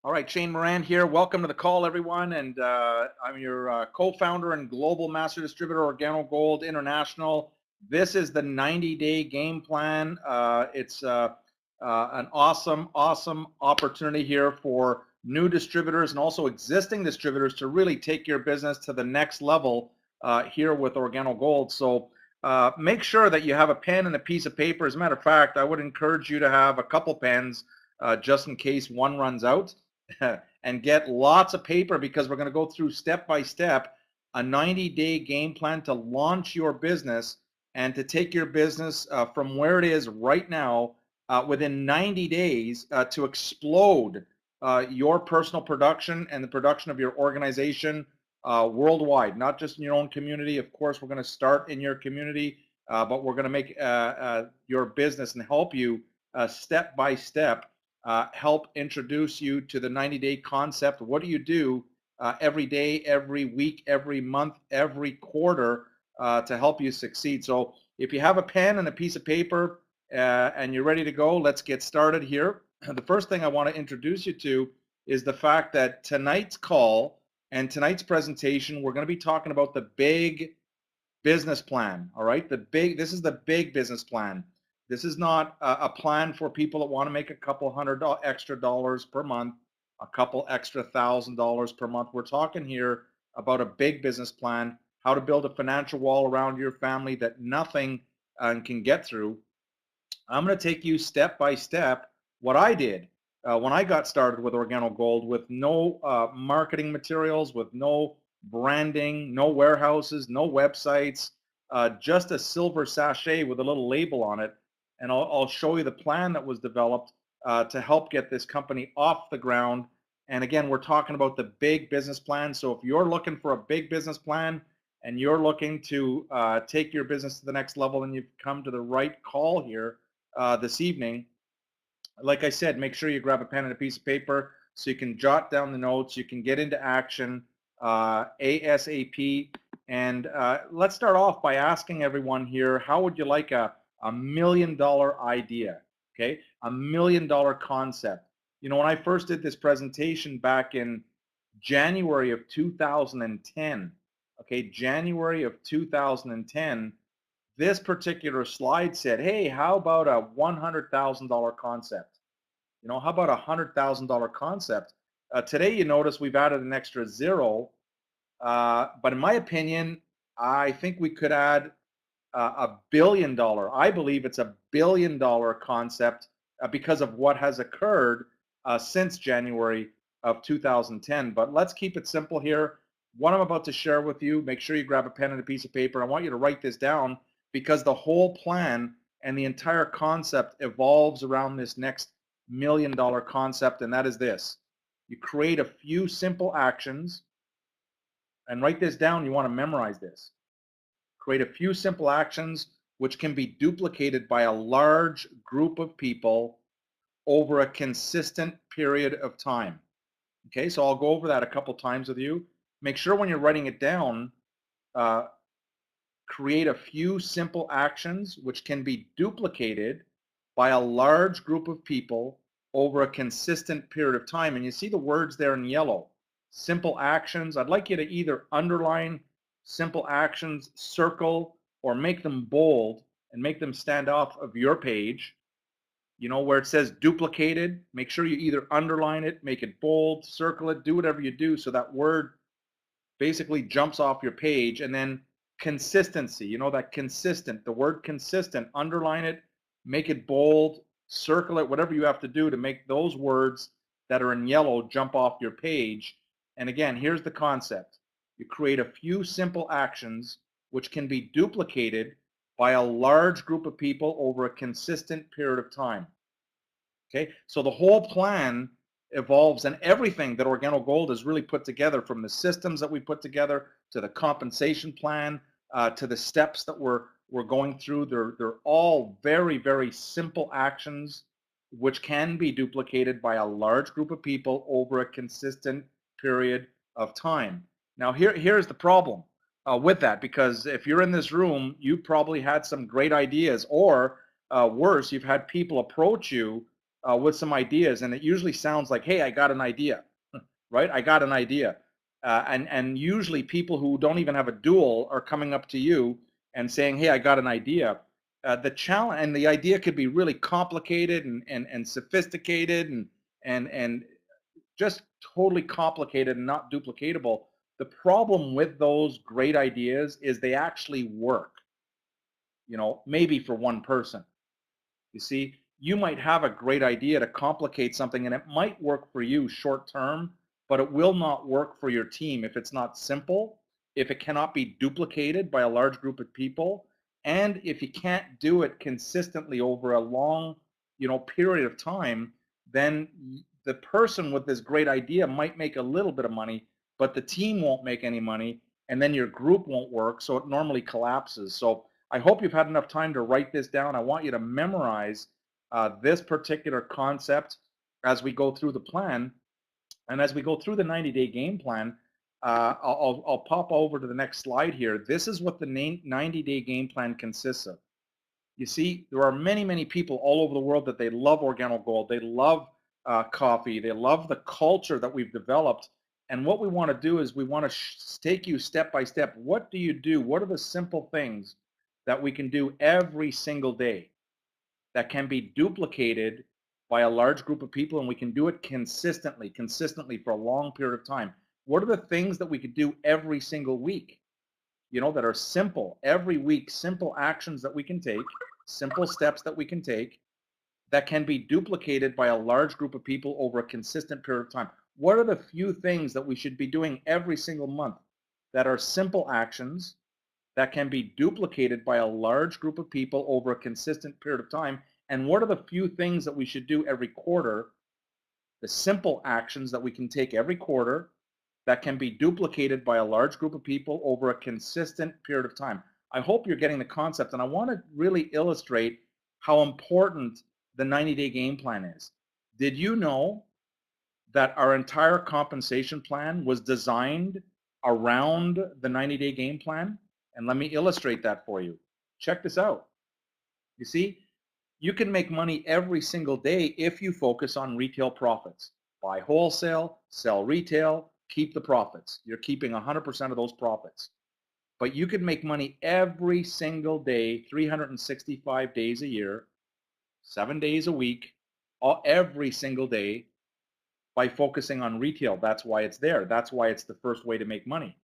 All right, Shane Moran here. Welcome to the call, everyone. And I'm your co-founder and global master distributor, Organo Gold International. This is the 90-day game plan. It's an awesome opportunity here for new distributors and also existing distributors to really take your business to the next level here with Organo Gold. So make sure that you have a pen and a piece of paper. As a matter of fact, I would encourage you to have a couple pens just in case one runs out. And get lots of paper because we're going to go through step by step a 90-day game plan to launch your business and to take your business from where it is right now within 90 days to explode your personal production and the production of your organization worldwide, not just in your own community. Of course, we're going to start in your community, but we're going to make your business and help you step by step help introduce you to the 90-day concept. What do you do every day, every week, every month, every quarter to help you succeed? So if you have a pen and a piece of paper and you're ready to go, let's get started here. The first thing I want to introduce you to is the fact that tonight's call and tonight's presentation, we're going to be talking about the big business plan. All right, this is the big business plan. This is not a plan for people that want to make a couple hundred extra dollars per month, a couple extra $1,000 per month. We're talking here about a big business plan, how to build a financial wall around your family that nothing can get through. I'm going to take you step by step what I did when I got started with Organo Gold with no marketing materials, with no branding, no warehouses, no websites, just a silver sachet with a little label on it. And I'll show you the plan that was developed to help get this company off the ground. And again, we're talking about the big business plan. So if you're looking for a big business plan and you're looking to take your business to the next level, then you've come to the right call here this evening. Like I said, make sure you grab a pen and a piece of paper so you can jot down the notes, you can get into action ASAP. And let's start off by asking everyone here, how would you like a $1 million idea? Okay, $1 million concept. You know, when I first did this presentation back in January of 2010, okay, January of 2010, this particular slide said, hey, how about a $100,000 concept? You know, how about a $100,000 concept? Today, you notice we've added an extra zero, but in my opinion, I think we could add $1 billion. I believe it's $1 billion concept because of what has occurred since January of 2010. But let's keep it simple here. What I'm about to share with you, make sure you grab a pen and a piece of paper. I want you to write this down because the whole plan and the entire concept evolves around this next $1 million concept, and that is this. You create a few simple actions, and write this down. You want to memorize this. Create a few simple actions which can be duplicated by a large group of people over a consistent period of time. Okay, so I'll go over that a couple times with you. Make sure when you're writing it down, uh, create a few simple actions which can be duplicated by a large group of people over a consistent period of time. And you see the words there in yellow, simple actions. I'd like you to either underline simple actions, circle, or make them bold and make them stand off of your page. You know, where it says duplicated, make sure you either underline it, make it bold, circle it, do whatever you do so that word basically jumps off your page. And then consistency, you know, that consistent, the word consistent, underline it, make it bold, circle it, whatever you have to do to make those words that are in yellow jump off your page. And again, here's the concept. You create a few simple actions which can be duplicated by a large group of people over a consistent period of time. Okay, so the whole plan evolves, and everything that Organo Gold has really put together, from the systems that we put together to the compensation plan to the steps that we're going through, they're all very simple actions which can be duplicated by a large group of people over a consistent period of time. Now here's the problem with that, because if you're in this room, you probably had some great ideas, or worse, you've had people approach you with some ideas, and it usually sounds like, "Hey, I got an idea," right? I got an idea, and usually people who don't even have a dual are coming up to you and saying, "Hey, I got an idea." The challenge and the idea could be really complicated and sophisticated and just totally complicated and not duplicatable. The problem with those great ideas is they actually work, maybe for one person. You see, you might have a great idea to complicate something and it might work for you short term, but it will not work for your team if it's not simple, if it cannot be duplicated by a large group of people, and if you can't do it consistently over a long, period of time, then the person with this great idea might make a little bit of money, but the team won't make any money, and then your group won't work, so it normally collapses. So I hope you've had enough time to write this down. I want you to memorize this particular concept as we go through the plan. And as we go through the 90-day game plan, I'll pop over to the next slide here. This is what the 90-day game plan consists of. You see, there are many, many people all over the world that they love Organo Gold. They love coffee. They love the culture that we've developed. And what we want to do is we want to take you step by step. What do you do? What are the simple things that we can do every single day that can be duplicated by a large group of people, and we can do it consistently for a long period of time? What are the things that we could do every single week, that are simple every week, simple actions that we can take, simple steps that we can take that can be duplicated by a large group of people over a consistent period of time? What are the few things that we should be doing every single month that are simple actions that can be duplicated by a large group of people over a consistent period of time? And what are the few things that we should do every quarter, the simple actions that we can take every quarter that can be duplicated by a large group of people over a consistent period of time? I hope you're getting the concept, and I want to really illustrate how important the 90-day game plan is. Did you know that our entire compensation plan was designed around the 90-day game plan? And let me illustrate that for you. Check this out. You see, you can make money every single day if you focus on retail profits. Buy wholesale, sell retail, keep the profits. You're keeping 100% of those profits. But you can make money every single day, 365 days a year, 7 days a week, every single day by focusing on retail. That's why it's there. That's why it's the first way to make money.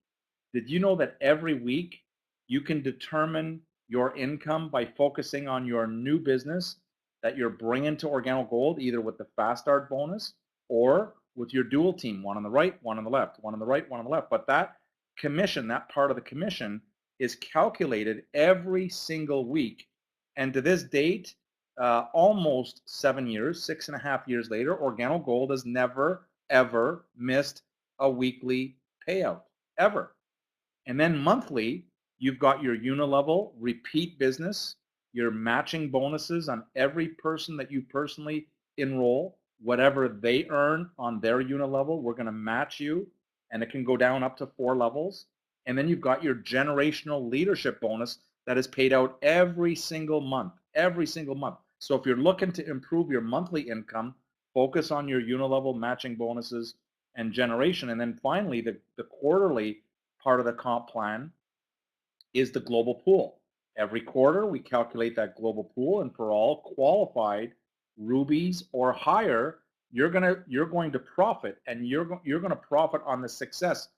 Did you know that every week you can determine your income by focusing on your new business that you're bringing to Organo Gold, either with the Fast Start bonus or with your dual team, one on the right, one on the left, one on the right, one on the left. But that commission, that part of the commission, is calculated every single week. And to this date, almost 7 years, 6.5 years later, Organo Gold has never, ever missed a weekly payout, ever. And then monthly, you've got your unilevel repeat business, your matching bonuses on every person that you personally enroll. Whatever they earn on their unilevel, we're going to match you, and it can go down up to 4 levels. And then you've got your generational leadership bonus that is paid out every single month, every single month. So if you're looking to improve your monthly income, focus on your unilevel matching bonuses and generation. And then finally, the quarterly part of the comp plan is the global pool. Every quarter, we calculate that global pool, and for all qualified rubies or higher, you're going to profit, and you're going to profit on the success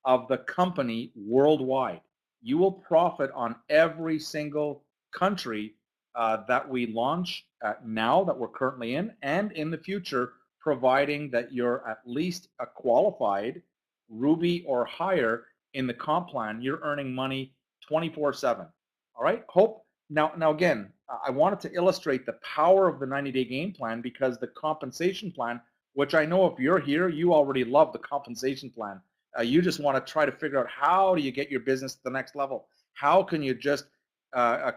of the company worldwide. You will profit on every single country that we launch now, that we're currently in, and in the future, providing that you're at least a qualified ruby or higher in the comp plan. You're earning money 24/7. All right. Hope now again, I wanted to illustrate the power of the 90-day game plan, because the compensation plan, which I know if you're here, you already love the compensation plan. You just want to try to figure out, how do you get your business to the next level? How can you just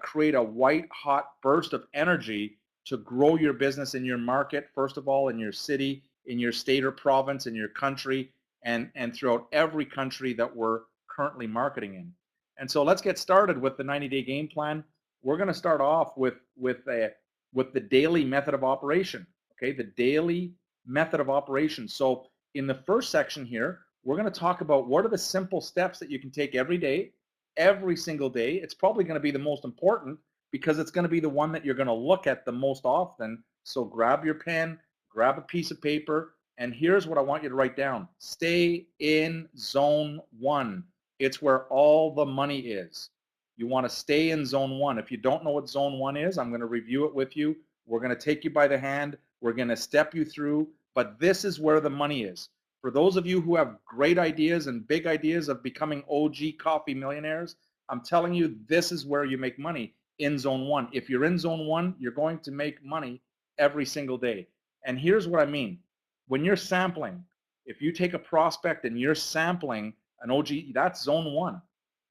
create a white hot burst of energy to grow your business in your market, first of all, in your city, in your state or province, in your country, and throughout every country that we're currently marketing in. And so let's get started with the 90-day game plan. We're going to start off with the daily method of operation. okay, the daily method of operation. So in the first section here, we're going to talk about what are the simple steps that you can take every day, every single day. It's probably going to be the most important because it's going to be the one that you're going to look at the most often. So grab your pen, grab a piece of paper, and here's what I want you to write down. Stay in zone one. It's where all the money is. You want to stay in zone one. If you don't know what zone one is, I'm going to review it with you. We're going to take you by the hand. We're going to step you through, but this is where the money is. For those of you who have great ideas and big ideas of becoming OG coffee millionaires, I'm telling you, this is where you make money, in zone one. If you're in zone one, you're going to make money every single day. And here's what I mean. When you're sampling, if you take a prospect and you're sampling an OG, that's zone one.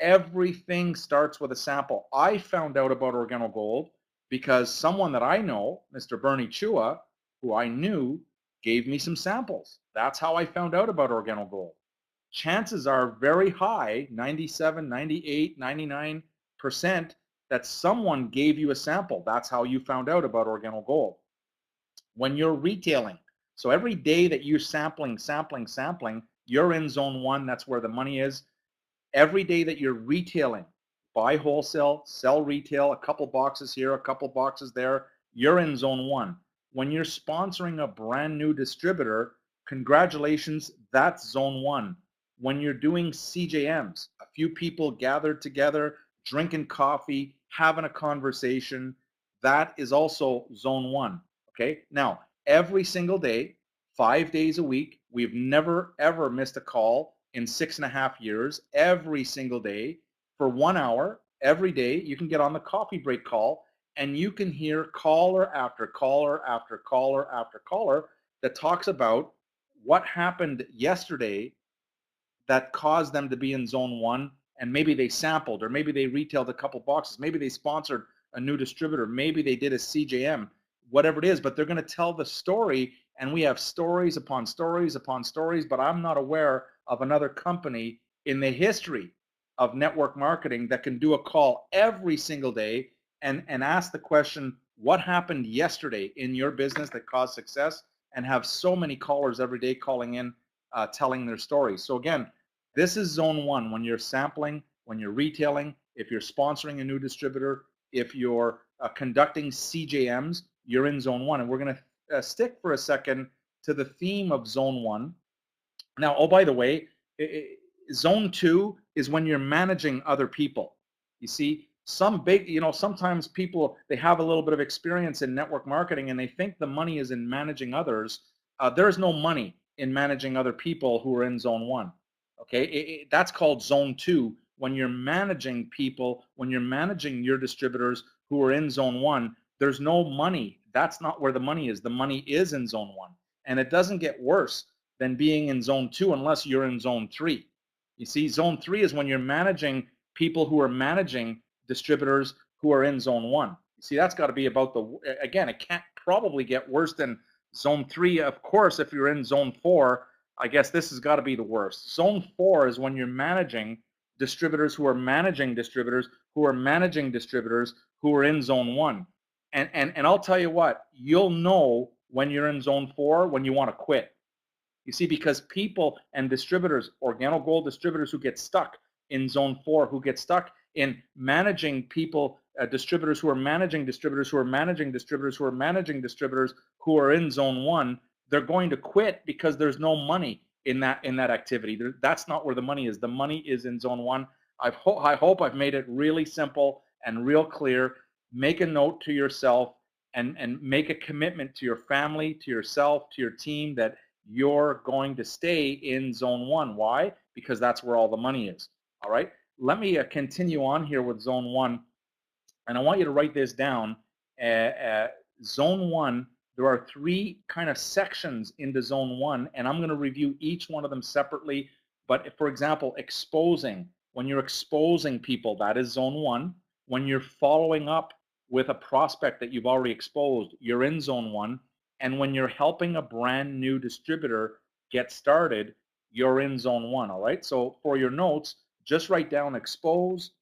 Everything starts with a sample. I found out about Organo Gold because someone that I know, Mr. Bernie Chua, who I knew, gave me some samples. That's how I found out about Organo Gold. Chances are very high, 97, 98, 99%, that someone gave you a sample. That's how you found out about Organo Gold. When you're retailing, so every day that you're sampling, you're in zone one. That's where the money is. Every day that you're retailing, buy wholesale, sell retail, a couple boxes here, a couple boxes there, you're in zone one. When you're sponsoring a brand new distributor, congratulations, that's zone one. When you're doing CJMs, a few people gathered together, drinking coffee, having a conversation, that is also zone one. Okay, now every single day, 5 days a week, we've never ever missed a call in 6.5 years. Every single day for 1 hour every day, you can get on the coffee break call and you can hear caller after caller after caller after caller that talks about what happened yesterday that caused them to be in zone one, and maybe they sampled, or maybe they retailed a couple boxes, maybe they sponsored a new distributor, maybe they did a CJM, whatever it is, but they're going to tell the story. And we have stories upon stories upon stories, but I'm not aware of another company in the history of network marketing that can do a call every single day and ask the question, what happened yesterday in your business that caused success, and have so many callers every day calling in, telling their stories. So again, this is zone one. When you're sampling, when you're retailing, if you're sponsoring a new distributor, if you're conducting CJMs, you're in zone one. And we're going to stick for a second to the theme of zone one. Now, oh, by the way, zone two is when you're managing other people. You see, sometimes people, they have a little bit of experience in network marketing and they think the money is in managing others. There's no money in managing other people who are in zone one. Okay, that's called zone two. When you're managing people, when you're managing your distributors who are in zone one, there's no money. That's not where the money is. The money is in zone one. And it doesn't get worse than being in zone two unless you're in zone three. You see, zone three is when you're managing people who are managing distributors who are in zone one. You see, that's got to be about again, it can't probably get worse than zone three. Of course, if you're in zone four, I guess this has got to be the worst. Zone four is when you're managing distributors who are managing distributors who are managing distributors who are in zone one. And I'll tell you what, you'll know when you're in zone four when you want to quit. You see, because people and distributors, Organo Gold distributors who get stuck in zone four, who get stuck in managing people, distributors who are managing distributors who are managing distributors who are managing distributors who are in zone one, they're going to quit because there's no money in that activity. That's not where the money is. The money is in zone one. I hope I've made it really simple and real clear. Make a note to yourself and make a commitment to your family, to yourself, to your team that you're going to stay in zone one. Why? Because that's where all the money is. All right. Let me continue on here with zone one. And I want you to write this down. Zone one, there are three kind of sections into zone one, and I'm going to review each one of them separately. But for example, exposing, when you're exposing people, that is zone one. When you're following up with a prospect that you've already exposed, you're in zone one. And when you're helping a brand new distributor get started, you're in zone one. All right. So for your notes, just write down expose,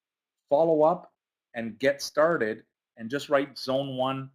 follow up, and get started, and just write zone one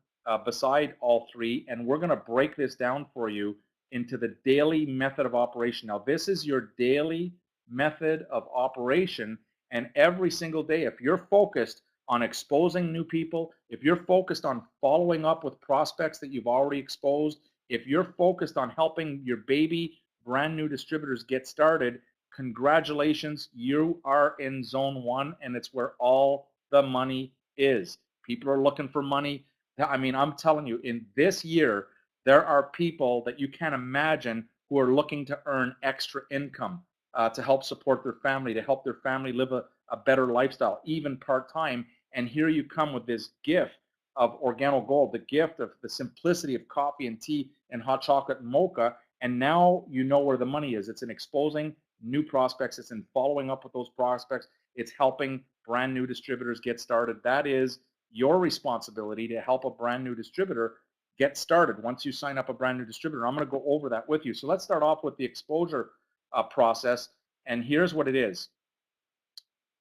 beside all three, and we're going to break this down for you into the daily method of operation. Now, this is your daily method of operation, and every single day, if you're focused on exposing new people, if you're focused on following up with prospects that you've already exposed, if you're focused on helping your baby brand new distributors get started, congratulations, you are in zone one, and it's where all the money is. People are looking for money. I mean, I'm telling you, in this year, there are people that you can't imagine who are looking to earn extra income to help support their family, to help their family live a better lifestyle, even part-time. And here you come with this gift of Organo Gold, the gift of the simplicity of coffee and tea and hot chocolate and mocha. And now you know where the money is. It's in exposing new prospects. It's in following up with those prospects. It's helping brand new distributors get started. That is your responsibility to help a brand new distributor get started once you sign up a brand new distributor. I'm going to go over that with you. So let's start off with the exposure process. And here's what it is.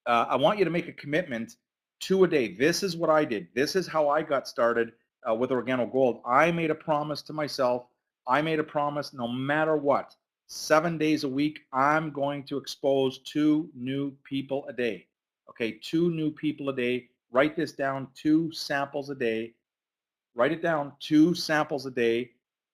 I want you to make a commitment to a day. This is what I did. This is how I got started with Organo Gold. I made a promise to myself. I made a promise no matter what. 7 days a week, I'm going to expose 2 new people a day. Okay, 2 new people a day. Write this down, 2 samples a day. Write it down, 2 samples a day.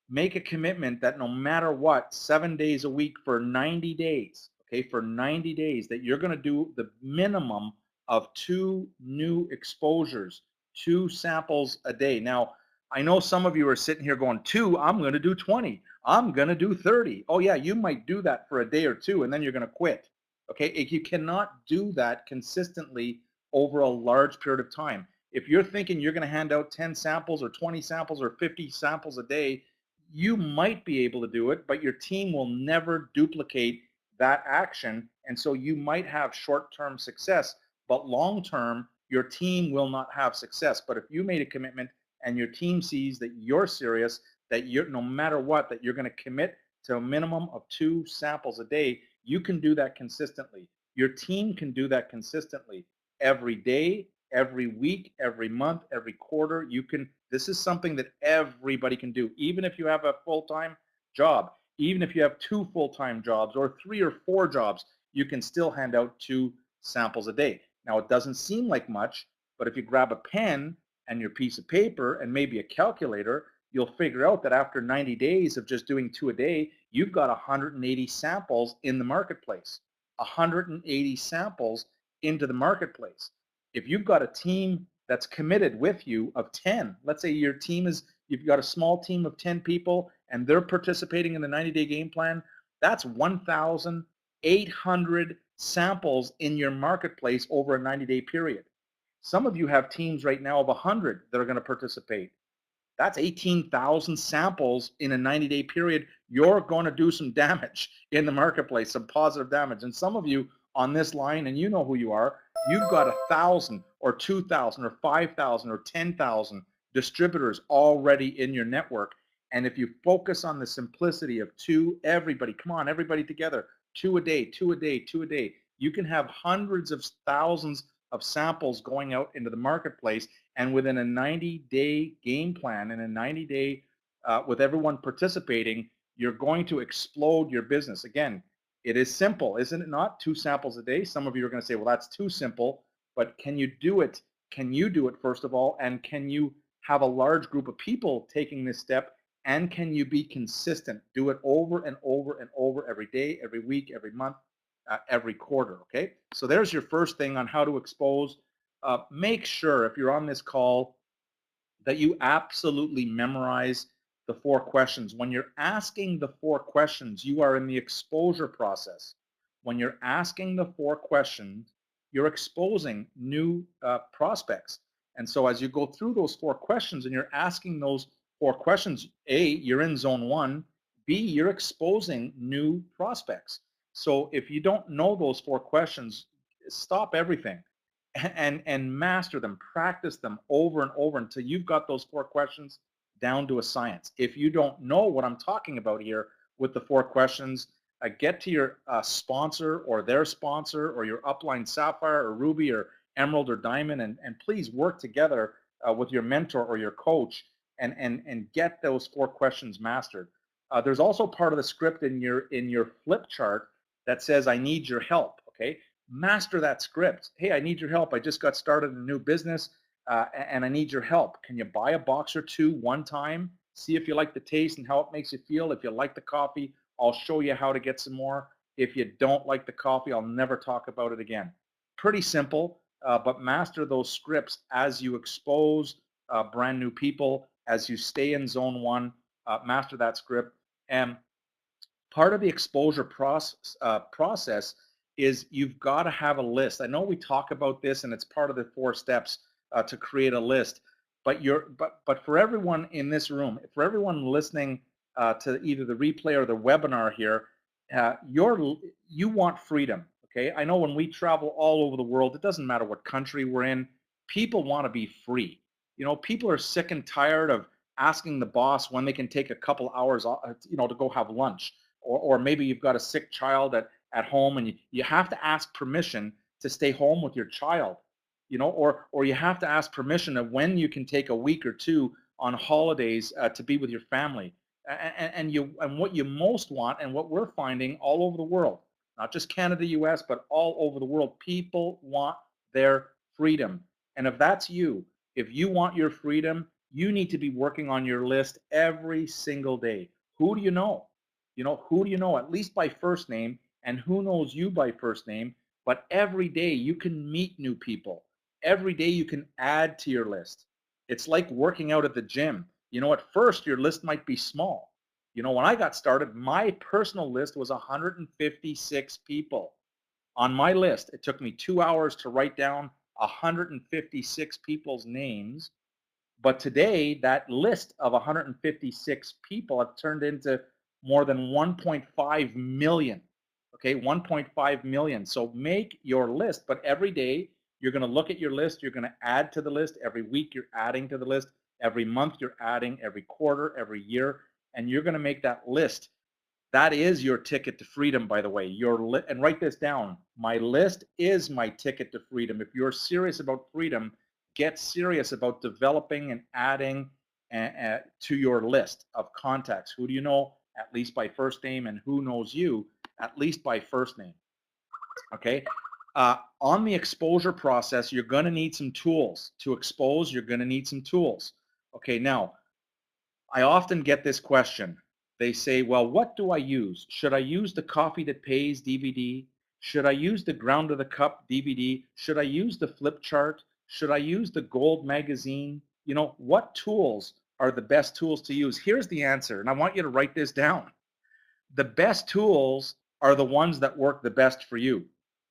Make a commitment that no matter what, 7 days a week for 90 days, okay, for 90 days, that you're going to do the minimum of 2 new exposures, 2 samples a day. Now, I know some of you are sitting here going, 2, I'm going to do 20. I'm going to do 30. Oh, yeah, you might do that for a day or 2, and then you're going to quit. Okay, if you cannot do that consistently over a large period of time. If you're thinking you're going to hand out 10 samples or 20 samples or 50 samples a day, you might be able to do it, but your team will never duplicate that action. And so you might have short-term success, but long-term, your team will not have success. But if you made a commitment and your team sees that you're serious, that you're no matter what, that you're going to commit to a minimum of 2 samples a day, you can do that consistently. Your team can do that consistently every day, every week, every month, every quarter. You can, this is something that everybody can do, even if you have a full-time job, even if you have 2 full-time jobs or 3 or 4 jobs, you can still hand out 2 samples a day. Now, it doesn't seem like much, but if you grab a pen and your piece of paper and maybe a calculator, you'll figure out that after 90 days of just doing 2 a day, you've got 180 samples in the marketplace. 180 samples into the marketplace. If you've got a team that's committed with you of 10, let's say your team is, you've got a small team of 10 people and they're participating in the 90-day game plan, that's 1,800 samples in your marketplace over a 90-day period. Some of you have teams right now of 100 that are going to participate. That's 18,000 samples in a 90-day period. You're going to do some damage in the marketplace, some positive damage. And some of you on this line, and you know who you are, you've got 1,000 or 2,000 or 5,000 or 10,000 distributors already in your network. And if you focus on the simplicity of 2, everybody, come on, everybody together, 2 a day, 2 a day, 2 a day, you can have hundreds of thousands of samples going out into the marketplace. And within a 90-day game plan and a 90-day with everyone participating, you're going to explode your business. Again, it is simple, isn't it not? 2 samples a day. Some of you are going to say, well, that's too simple. But can you do it? Can you do it, first of all? And can you have a large group of people taking this step? And can you be consistent? Do it over and over and over every day, every week, every month, every quarter, okay? So there's your first thing on how to expose. Make sure, if you're on this call, that you absolutely memorize the 4 questions. When you're asking the 4 questions, you are in the exposure process. When you're asking the 4 questions, you're exposing new prospects. And so as you go through those 4 questions and you're asking those 4 questions, A, you're in zone 1, B, you're exposing new prospects. So if you don't know those 4 questions, stop everything and master them, practice them over and over until you've got those 4 questions down to a science. If you don't know what I'm talking about here with the 4 questions, get to your sponsor or their sponsor or your upline Sapphire or Ruby or Emerald or Diamond, and please work together with your mentor or your coach and get those 4 questions mastered. There's also part of the script in your flip chart that says, I need your help. Okay, master that script. Hey, I need your help. I just got started in a new business, and I need your help. Can you buy a box or two one time? See if you like the taste and how it makes you feel. If you like the coffee, I'll show you how to get some more. If you don't like the coffee, I'll never talk about it again. Pretty simple, but master those scripts as you expose brand new people, as you stay in zone one, master that script. And part of the exposure process is you've got to have a list. I know we talk about this, and it's part of the 4 steps to create a list. But for everyone in this room, for everyone listening to either the replay or the webinar here, you want freedom. Okay, I know when we travel all over the world, it doesn't matter what country we're in, people want to be free. You know, people are sick and tired of asking the boss when they can take a couple hours, to go have lunch, or maybe you've got a sick child at home and you have to ask permission to stay home with your child, or you have to ask permission of when you can take a week or two on holidays to be with your family. And what you most want, and what we're finding all over the world, not just Canada, US, but all over the world, people want their freedom. And if that's you, if you want your freedom, you need to be working on your list every single day. Who do you know? Who do you know, at least by first name, and who knows you by first name? But every day you can meet new people. Every day you can add to your list. It's like working out at the gym. At first your list might be small. When I got started, my personal list was 156 people. On my list, it took me 2 hours to write down 156 people's names. But today, that list of 156 people have turned into more than 1.5 million. Okay, 1.5 million. So make your list, but every day you're going to look at your list, you're going to add to the list. Every week you're adding to the list. Every month you're adding, every quarter, every year, and you're going to make that list. That is your ticket to freedom, by the way. And write this down. My list is my ticket to freedom. If you're serious about freedom, get serious about developing and adding to your list of contacts. Who do you know, at least by first name, and who knows you, at least by first name? Okay. On the exposure process, you're going to need some tools. To expose, you're going to need some tools. Okay, now, I often get this question. They say, well, what do I use? Should I use the Coffee That Pays DVD? Should I use the Ground to the Cup DVD? Should I use the flip chart? Should I use the Gold magazine? What tools are the best tools to use? Here's the answer, and I want you to write this down. The best tools are the ones that work the best for you.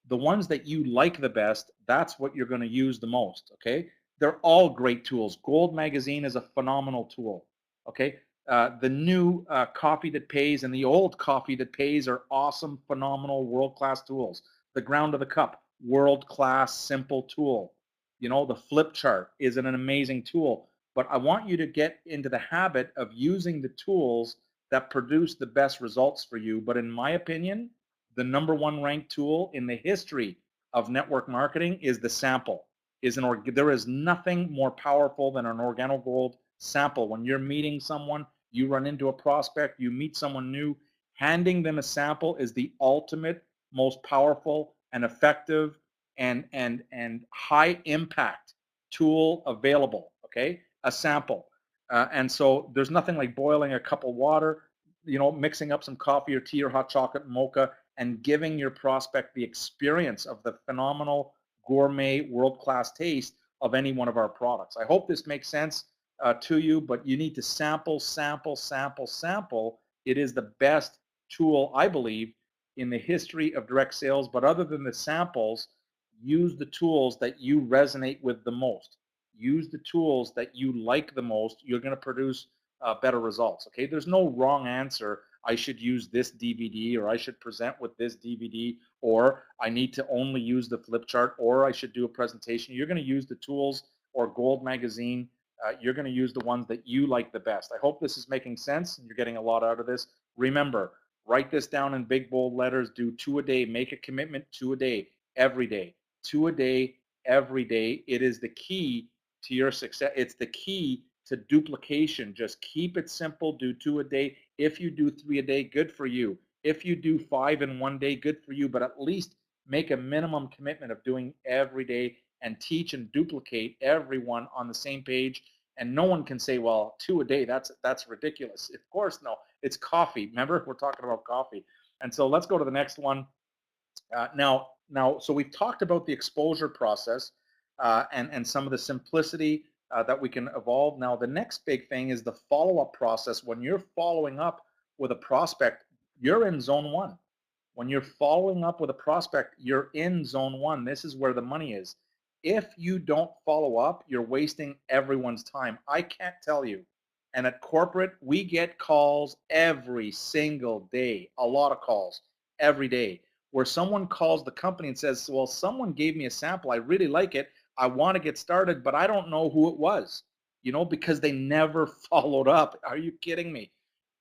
The ones that you like the best, that's what you're going to use the most, okay? They're all great tools. Gold magazine is a phenomenal tool, okay? The new Coffee That Pays and the old Coffee That Pays are awesome, phenomenal, world-class tools. The Ground to the Cup, world-class, simple tool. The flip chart is an amazing tool. But I want you to get into the habit of using the tools that produce the best results for you. But in my opinion, the #1 ranked tool in the history of network marketing is the sample. There is nothing more powerful than an Organo Gold sample. When you're meeting someone, you run into a prospect, you meet someone new, handing them a sample is the ultimate, most powerful and effective and high impact tool available. Okay, a sample. And so there's nothing like boiling a cup of water, mixing up some coffee or tea or hot chocolate mocha, and giving your prospect the experience of the phenomenal gourmet world-class taste of any one of our products. I hope this makes sense to you, but you need to sample, sample, sample, sample. It is the best tool, I believe, in the history of direct sales. But other than the samples, use the tools that you resonate with the most. Use the tools that you like the most. You're going to produce better results. Okay, there's no wrong answer. I should use this DVD, or I should present with this DVD, or I need to only use the flip chart, or I should do a presentation. You're going to use the tools or Gold magazine. You're going to use the ones that you like the best. I hope this is making sense and you're getting a lot out of this. Remember, write this down in big bold letters. Do 2 a day. Make a commitment, 2 a day, every day. 2 a day, every day. It is the key to your success. It's the key to duplication. Just keep it simple. Do 2 a day. If you do 3 a day, good for you. If you do 5 in one day, good for you. But at least make a minimum commitment of doing every day and teach and duplicate everyone on the same page. And no one can say, well, 2 a day, that's ridiculous. Of course, no, it's coffee. Remember, we're talking about coffee. And so let's go to the next one. So we've talked about the exposure process and some of the simplicity that we can evolve. Now, the next big thing is the follow-up process. When you're following up with a prospect, you're in zone one. When you're following up with a prospect, you're in zone one. This is where the money is. If you don't follow up, you're wasting everyone's time. I can't tell you. And at corporate, we get calls every single day, a lot of calls every day, where someone calls the company and says, well, someone gave me a sample. I really like it. I want to get started, but I don't know who it was, because they never followed up. Are you kidding me?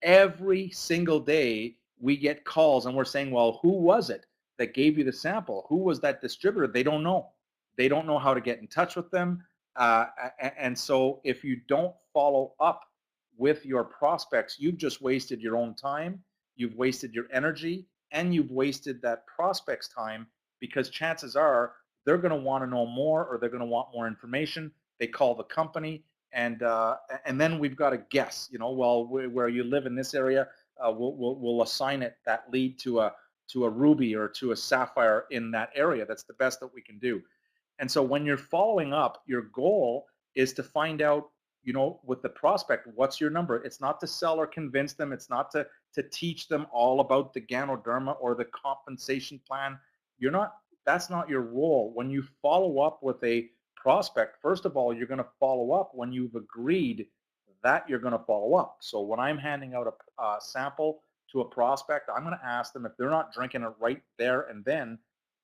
Every single day we get calls and we're saying, well, who was it that gave you the sample? Who was that distributor? They don't know. They don't know how to get in touch with them. And so if you don't follow up with your prospects, you've just wasted your own time, you've wasted your energy, and you've wasted that prospect's time, because chances are they're going to want to know more, or they're going to want more information. They call the company, and then we've got to guess. Well, where you live in this area, we'll assign it that lead to a ruby or to a sapphire in that area. That's the best that we can do. And so when you're following up, your goal is to find out, with the prospect, what's your number? It's not to sell or convince them. It's not to teach them all about the Ganoderma or the compensation plan. That's not your role. When you follow up with a prospect, first of all, you're going to follow up when you've agreed that you're going to follow up. So when I'm handing out a sample to a prospect, I'm going to ask them, if they're not drinking it right there and then,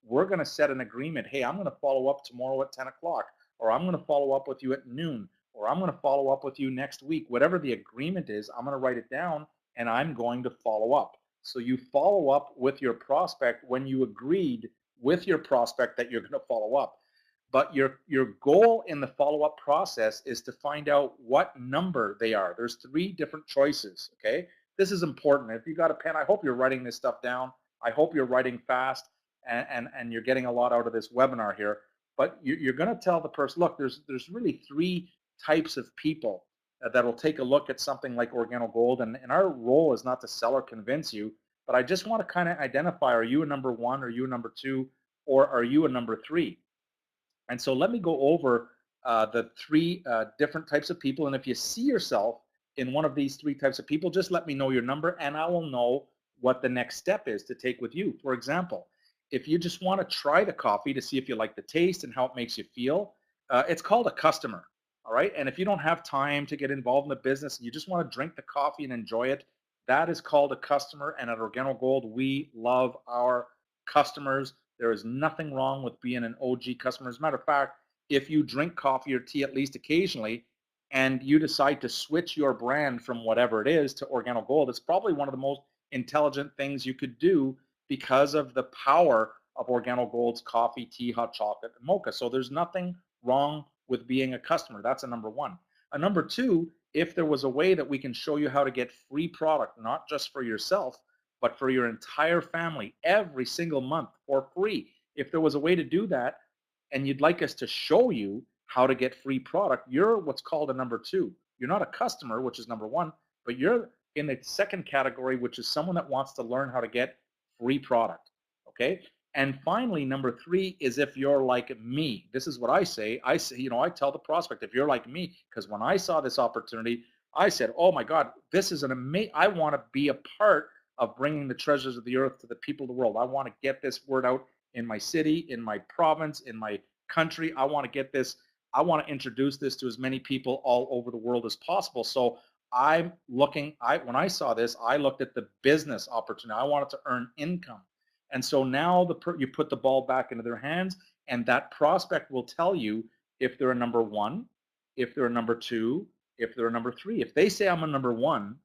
we're going to set an agreement. Hey, I'm going to follow up tomorrow at 10 o'clock, or I'm going to follow up with you at noon, or I'm going to follow up with you next week. Whatever the agreement is, I'm going to write it down and I'm going to follow up. So you follow up with your prospect when you agreed with your prospect that you're going to follow up. But your goal in the follow-up process is to find out what number they are. There's 3 different choices, okay? This is important. If you got a pen, I hope you're writing this stuff down. I hope you're writing fast, and you're getting a lot out of this webinar here. But you're going to tell the person, look, there's really 3 types of people that'll take a look at something like Organo Gold, and our role is not to sell or convince you, but I just want to kind of identify, are you a number 1, are you a number 2, or are you a number 3? And so let me go over the 3 different types of people. And if you see yourself in one of these 3 types of people, just let me know your number and I will know what the next step is to take with you. For example, if you just want to try the coffee to see if you like the taste and how it makes you feel, it's called a customer. All right. And if you don't have time to get involved in the business and you just want to drink the coffee and enjoy it, that is called a customer. And at Organo Gold, we love our customers. There is nothing wrong with being an OG customer. As a matter of fact, if you drink coffee or tea at least occasionally and you decide to switch your brand from whatever it is to Organo Gold, it's probably one of the most intelligent things you could do because of the power of Organo Gold's coffee, tea, hot chocolate, and mocha. So there's nothing wrong with being a customer. That's a number 1. A number 2, if there was a way that we can show you how to get free product, not just for yourself, but for your entire family every single month for free. If there was a way to do that and you'd like us to show you how to get free product, you're what's called a number 2. You're not a customer, which is number 1, but you're in the second category, which is someone that wants to learn how to get free product, okay? And finally, number 3 is if you're like me. This is what I say. I tell the prospect, if you're like me, because when I saw this opportunity, I said, oh my God, this is an amazing, I want to be a part of bringing the treasures of the earth to the people of the world. I want to get this word out in my city, in my province, in my country. I want to get this, I want to introduce this to as many people all over the world as possible. So when I saw this, I looked at the business opportunity. I wanted to earn income. And so now you put the ball back into their hands, and that prospect will tell you if they're a number 1, if they're a number 2, if they're a number 3. If they say I'm a number 1,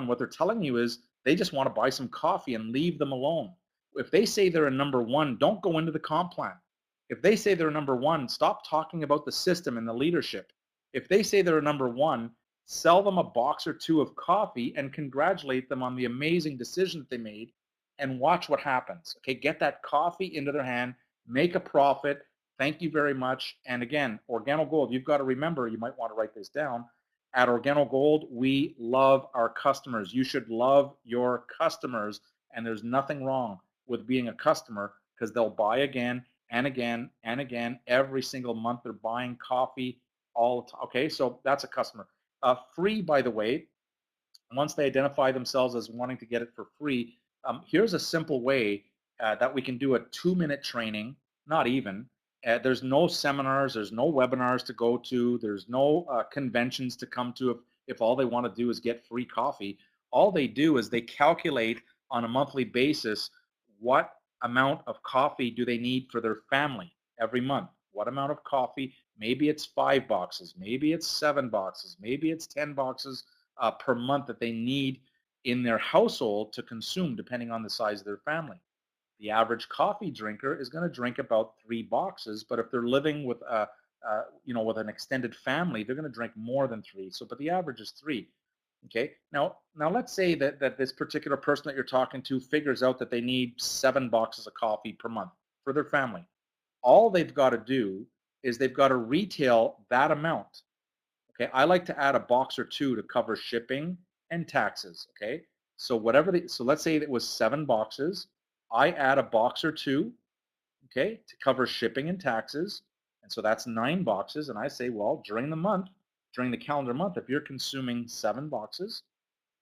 what they're telling you is they just want to buy some coffee and leave them alone. If they say they're a number 1, don't go into the comp plan. If they say they're a number 1, stop talking about the system and the leadership. If they say they're number one, sell them a box or two of coffee and congratulate them on the amazing decision that they made and watch what happens. Okay, get that coffee into their hand, make a profit. Thank you very much. And again, Organo Gold, you've got to remember, you might want to write this down. At Organo Gold, we love our customers. You should love your customers, and there's nothing wrong with being a customer because they'll buy again and again and again every single month. They're buying coffee all the time. Okay, so that's a customer. Free, by the way, once they identify themselves as wanting to get it for free, here's a simple way that we can do a 2-minute training, not even. There's no seminars, there's no webinars to go to, there's no conventions to come to if all they want to do is get free coffee. All they do is they calculate on a monthly basis what amount of coffee do they need for their family every month. What amount of coffee? Maybe it's 5 boxes, maybe it's 7 boxes, maybe it's 10 boxes per month that they need in their household to consume, depending on the size of their family. The average coffee drinker is going to drink about 3 boxes, but if they're living with with an extended family, they're going to drink more than 3. So, but the average is 3. Okay. Now let's say that this particular person that you're talking to figures out that they need 7 boxes of coffee per month for their family. All they've got to do is they've got to retail that amount. Okay, I like to add a box or two to cover shipping and taxes. Okay, so so let's say it was 7 boxes. I add a box or two, okay, to cover shipping and taxes. And so that's 9 boxes. And I say, well, during the month, during the calendar month, if you're consuming 7 boxes,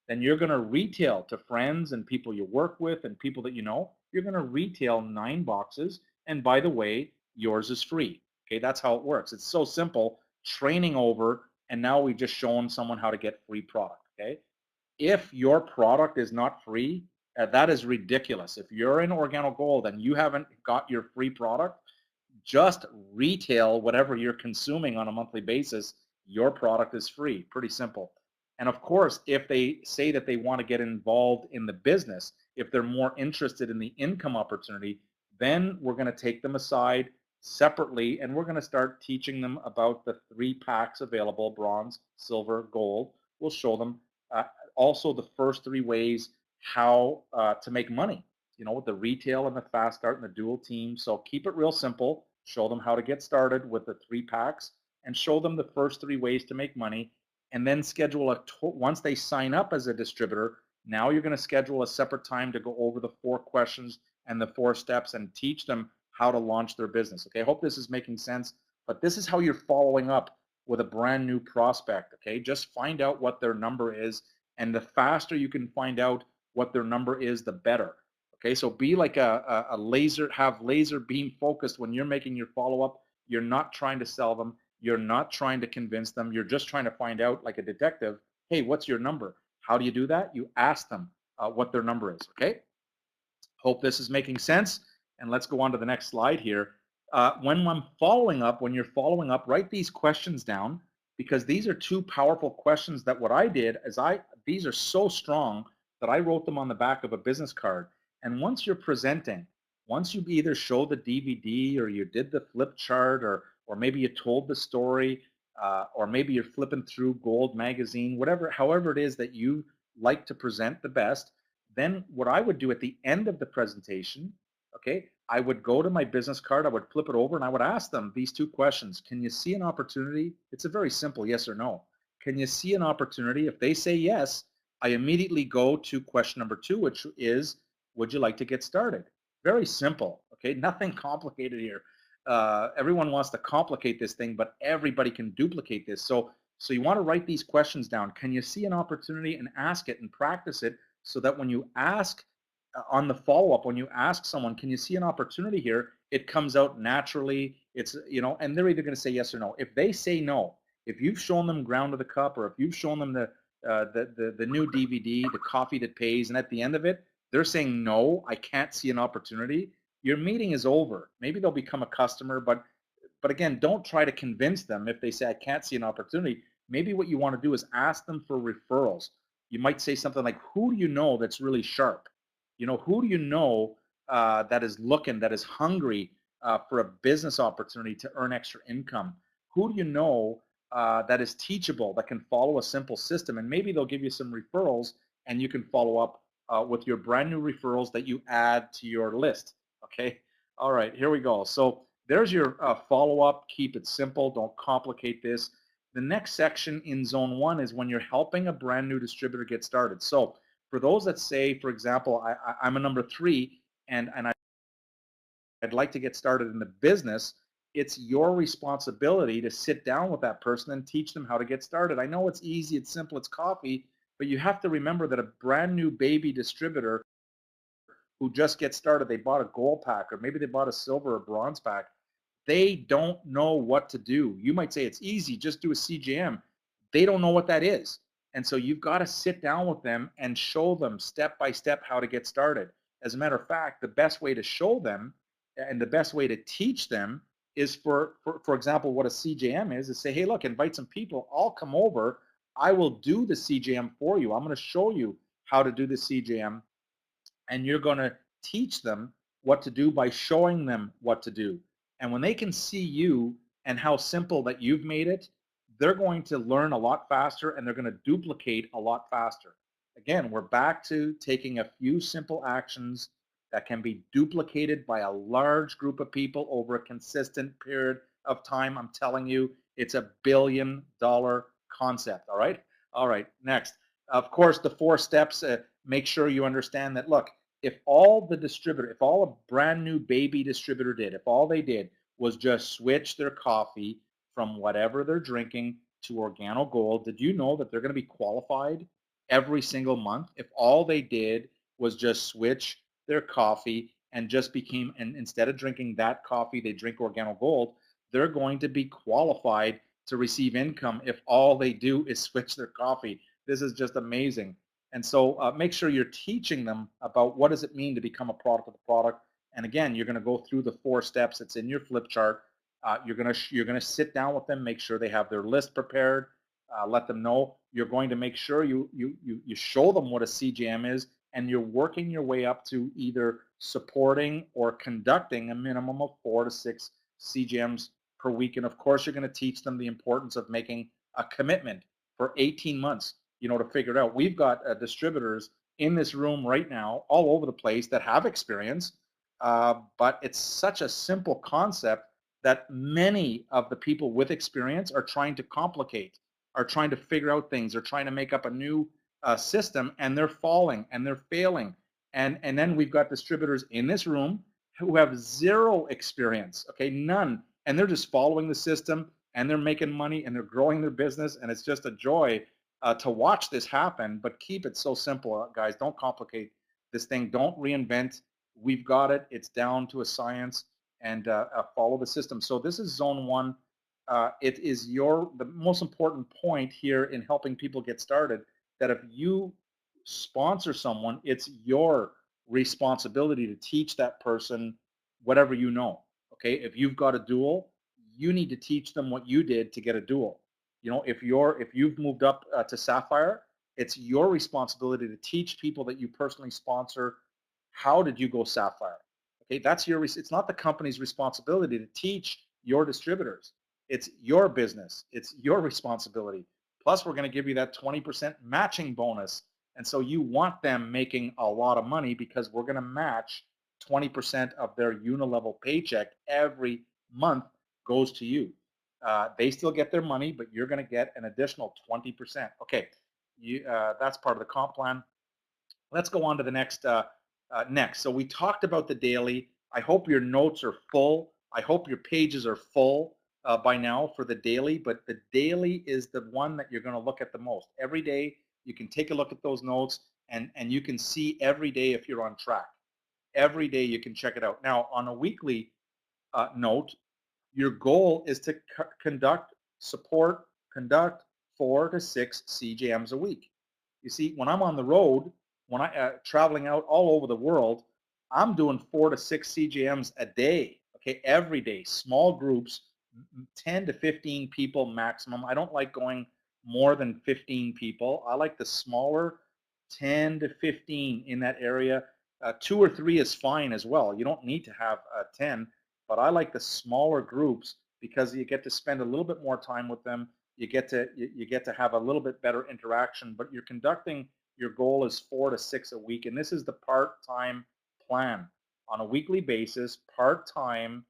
then you're going to retail to friends and people you work with and people that you know. You're going to retail 9 boxes. And by the way, yours is free. Okay, that's how it works. It's so simple. Training over, and now we've just shown someone how to get free product. Okay, if your product is not free, that is ridiculous. If you're in Organo Gold and you haven't got your free product, just retail whatever you're consuming on a monthly basis. Your product is free. Pretty simple. And of course, if they say that they want to get involved in the business, if they're more interested in the income opportunity, then we're going to take them aside separately and we're going to start teaching them about the 3 packs available: bronze, silver, gold. We'll show them uh, also the first 3 ways how to make money, with the retail and the fast start and the dual team. So keep it real simple. Show them how to get started with the 3 packs and show them the first 3 ways to make money. And then schedule once they sign up as a distributor, now you're going to schedule a separate time to go over the 4 questions and the 4 steps and teach them how to launch their business. Okay, I hope this is making sense, but this is how you're following up with a brand new prospect. Okay, just find out what their number is, and the faster you can find out what their number is, the better. Okay, so be like a laser, have laser beam focused when you're making your follow-up. You're not trying to sell them. You're not trying to convince them. You're just trying to find out, like a detective, hey, what's your number? How do you do that? You ask them what their number is, okay? Hope this is making sense. And let's go on to the next slide here. When you're following up, write these questions down, because these are 2 powerful questions that what I did is these are so strong that I wrote them on the back of a business card. And once you're presenting, once you either show the DVD or you did the flip chart, or maybe you told the story, or maybe you're flipping through Gold magazine, however it is that you like to present the best, then what I would do at the end of the presentation, okay, I would go to my business card, I would flip it over, and I would ask them these 2 questions. Can you see an opportunity? It's a very simple yes or no. Can you see an opportunity? If they say yes, I immediately go to question number 2, which is, would you like to get started? Very simple, okay? Nothing complicated here. Everyone wants to complicate this thing, but everybody can duplicate this. So you want to write these questions down. Can you see an opportunity? And ask it and practice it, so that when you ask on the follow-up, when you ask someone, can you see an opportunity here, it comes out naturally. It's, and they're either going to say yes or no. If they say no, if you've shown them Ground to the Cup, or if you've shown them the new DVD, The Coffee That Pays, and at the end of it, they're saying, no, I can't see an opportunity, your meeting is over. Maybe they'll become a customer, but again, don't try to convince them if they say, I can't see an opportunity. Maybe what you want to do is ask them for referrals. You might say something like, who do you know that's really sharp? Who do you know that is looking, that is hungry for a business opportunity to earn extra income? Who do you know that is teachable, that can follow a simple system, and maybe they'll give you some referrals, and you can follow up with your brand new referrals that you add to your list. Okay. All right. Here we go. So there's your follow up. Keep it simple. Don't complicate this. The next section in zone one is when you're helping a brand new distributor get started. So for those that say, for example, I'm a number 3 and I'd like to get started in the business, it's your responsibility to sit down with that person and teach them how to get started. I know it's easy, it's simple, it's coffee, but you have to remember that a brand new baby distributor who just gets started, they bought a gold pack or maybe they bought a silver or bronze pack, they don't know what to do. You might say it's easy, just do a CGM. They don't know what that is. And so you've got to sit down with them and show them step by step how to get started. As a matter of fact, the best way to show them and the best way to teach them is for example, what a CJM is say, hey, look, invite some people. I'll come over. I will do the CJM for you. I'm going to show you how to do the CJM, and you're going to teach them what to do by showing them what to do. And when they can see you and how simple that you've made it, they're going to learn a lot faster and they're going to duplicate a lot faster. Again, we're back to taking a few simple actions that can be duplicated by a large group of people over a consistent period of time. I'm telling you, it's a billion-dollar concept. All right. All right. Next, of course, the 4 steps. Make sure you understand that. Look, if all a brand new baby distributor did, if all they did was just switch their coffee from whatever they're drinking to Organo Gold, did you know that they're going to be qualified every single month? If all they did was just switch their coffee and just became, and instead of drinking that coffee, they drink Organo Gold, they're going to be qualified to receive income if all they do is switch their coffee. This is just amazing. And so make sure you're teaching them about what does it mean to become a product of the product. And again, you're going to go through the 4 steps. It's in your flip chart. You're going to sit down with them, make sure they have their list prepared. Let them know. You're going to make sure you show them what a CGM is, and you're working your way up to either supporting or conducting a minimum of 4 to 6 CGMs per week. And of course, you're going to teach them the importance of making a commitment for 18 months, to figure it out. We've got distributors in this room right now all over the place that have experience, but it's such a simple concept that many of the people with experience are trying to complicate, are trying to figure out things, are trying to make up a new system, and they're falling and they're failing. And then we've got distributors in this room who have 0 experience, okay, none, and they're just following the system and they're making money and they're growing their business, and it's just a joy to watch this happen. But keep it so simple, guys. Don't complicate this thing. Don't reinvent. We've got it. It's down to a science, and follow the system. So this is zone 1. It is the most important point here in helping people get started, that if you sponsor someone, it's your responsibility to teach that person whatever you know. Okay, if you've got a dual, you need to teach them what you did to get a dual. If you've moved up to Sapphire, it's your responsibility to teach people that you personally sponsor, how did you go Sapphire. Okay, it's not the company's responsibility to teach your distributors. It's your business. It's your responsibility. Plus, we're going to give you that 20% matching bonus. And so you want them making a lot of money, because we're going to match 20% of their unilevel paycheck every month goes to you. They still get their money, but you're going to get an additional 20%. Okay, that's part of the comp plan. Let's go on to the next. So we talked about the daily. I hope your notes are full. I hope your pages are full by now for the daily, but the daily is the one that you're going to look at the most. Every day you can take a look at those notes, and you can see every day if you're on track. Every day you can check it out. Now, on a weekly note, your goal is to conduct 4 to 6 CJMs a week. You see, when I'm on the road, when I traveling out all over the world, I'm doing 4 to 6 CJMs a day. Okay, every day, small groups, 10 to 15 people maximum. I don't like going more than 15 people. I like the smaller, 10 to 15 in that area. 2 or 3 is fine as well. You don't need to have 10, but I like the smaller groups because you get to spend a little bit more time with them. you get to have a little bit better interaction, but you're conducting, your goal is 4 to 6 a week, and this is the part-time plan on a weekly basis, part-time,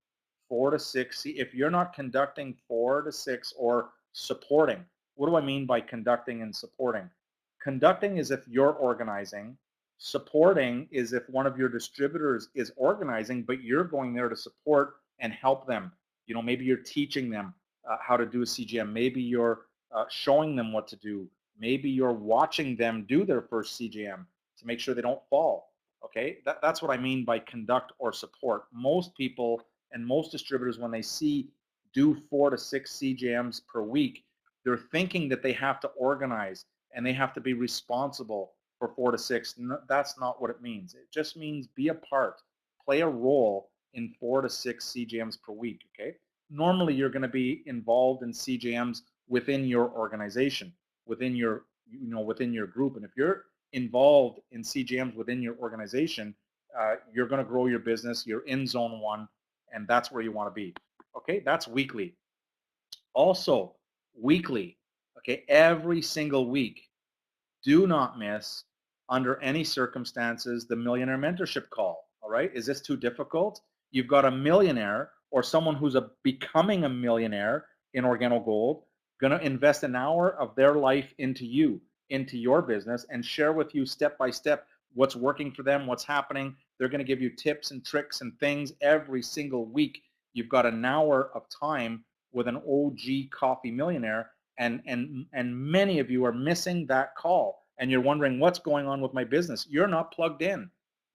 4 to 6. See, if you're not conducting 4 to 6 or supporting, what do I mean by conducting and supporting? Conducting is if you're organizing. Supporting is if one of your distributors is organizing, but you're going there to support and help them. Maybe you're teaching them how to do a CGM. Maybe you're showing them what to do. Maybe you're watching them do their first CGM to make sure they don't fall. Okay, that's what I mean by conduct or support. Most people and most distributors, when they see do 4 to 6 CGMs per week, they're thinking that they have to organize and they have to be responsible for 4 to 6. That's not what it means. It just means be a part, play a role in 4 to 6 CGMs per week. Okay. Normally, you're going to be involved in CGMs within your organization, within your within your group, and if you're involved in CGMs within your organization, you're going to grow your business. You're in zone one, and that's where you want to be. Okay, that's weekly. Also, weekly. Okay, every single week, do not miss, under any circumstances, the millionaire mentorship call. All right, is this too difficult? You've got a millionaire or someone who's becoming a millionaire in Organo Gold, going to invest an hour of their life into you, into your business, and share with you step by step what's working for them, what's happening. They're going to give you tips and tricks and things every single week. You've got an hour of time with an OG coffee millionaire, and many of you are missing that call, and you're wondering what's going on with my business. You're not plugged in.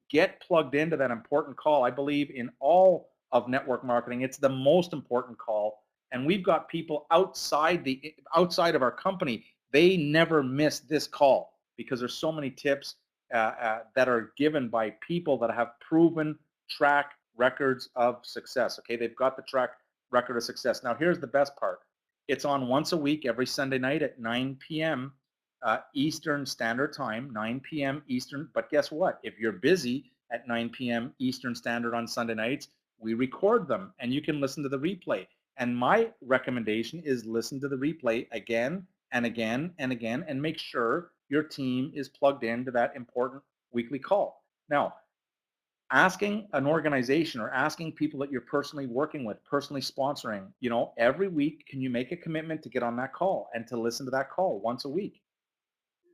Get plugged into that important call. I believe in all of network marketing, it's the most important call, and we've got people outside of our company. They never miss this call because there's so many tips that are given by people that have proven track records of success. Okay, they've got the track record of success. Now, here's the best part. It's on once a week, every Sunday night at 9 p.m. Eastern Standard Time, 9 p.m. Eastern. But guess what? If you're busy at 9 p.m. Eastern Standard on Sunday nights, we record them and you can listen to the replay. And my recommendation is listen to the replay again and again and again, and make sure your team is plugged into that important weekly call. Now, asking an organization or asking people that you're personally working with, personally sponsoring, every week, can you make a commitment to get on that call and to listen to that call once a week?